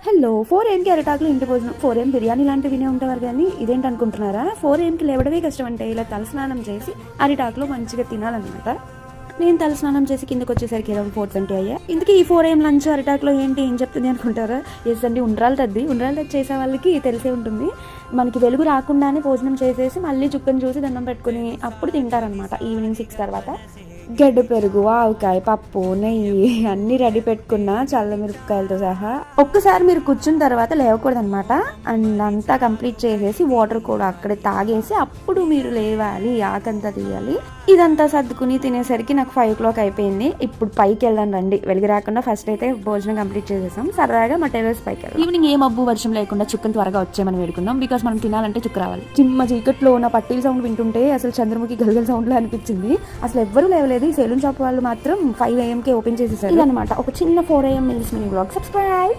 Hello 4 AM అరిటాకులు ఇంటి భోజనం 4 AM బిర్యానీ లాంటివి వినే ఉంటారు కానీ ఇదేంటి అనుకుంటున్నారా 4 AM లేవడమే కష్టం అంటే ఇలా తలస్నానం చేసి అరిటాకులో మంచిగా తినాలన్నమాట. నేను తలస్నానం చేసి కిందకి వచ్చేసరికి 4:20 అయ్యా. ఇందుకే ఈ 4 AM లంచ్ అరిటాకులో ఏంటి ఏం చెప్తుంది అనుకుంటారా? ఎస్ అండి, ఉండ్రాలు తద్ది చేసే వాళ్ళకి తెలిసే ఉంటుంది. మనకి వెలుగు రాకుండానే భోజనం చేసేసి మళ్ళీ చుక్కను చూసి దండం పెట్టుకుని అప్పుడు తింటారనమాట. ఈవినింగ్ 6 తర్వాత గడ్డ పెరుగు, ఆవకాయ, పప్పు, నెయ్యి అన్నీ రెడీ పెట్టుకున్న చల్లమిరపకాయలతో సహా. ఒక్కసారి మీరు కూర్చున్న తర్వాత లేవకూడదు అనమాట. అండ్ అంతా కంప్లీట్ చేసేసి వాటర్ కూడా అక్కడే తాగేసి అప్పుడు మీరు లేవాలి, ఆకంతా తీయాలి. ఇదంతా సర్దుకుని తినేసరికి నాకు 5 o'clock అయిపోయింది. ఇప్పుడు పైకి వెళ్దాం రండి. వెలిగి రాకుండా ఫస్ట్ అయితే భోజనం కంప్లీట్ చేసేసాం. సరదాగా మా టెర్రస్ పైకి వెళ్దాం. ఈవినింగ్ ఏ మబ్బు వర్షం లేకుండా చుక్కలు త్వరగా వచ్చేయమని వేడుకుందాం. బికాస్ మనం తినాలంటే చుక్క రావాలి. చిమ్మ చీకట్లో నా పట్టీల సౌండ్ వింటుంటే అసలు చంద్రముఖి గలగల సౌండ్ లా అనిపించింది. అసలు ఎవ్వరూ లేవలేదు. ఈ సెలూన్ షాప్ వాళ్ళు మాత్రం 5 AM ఓపెన్ చేసేసారు. ఇదనమాట ఒక చిన్న 4 AM meals mini blog. Subscribe.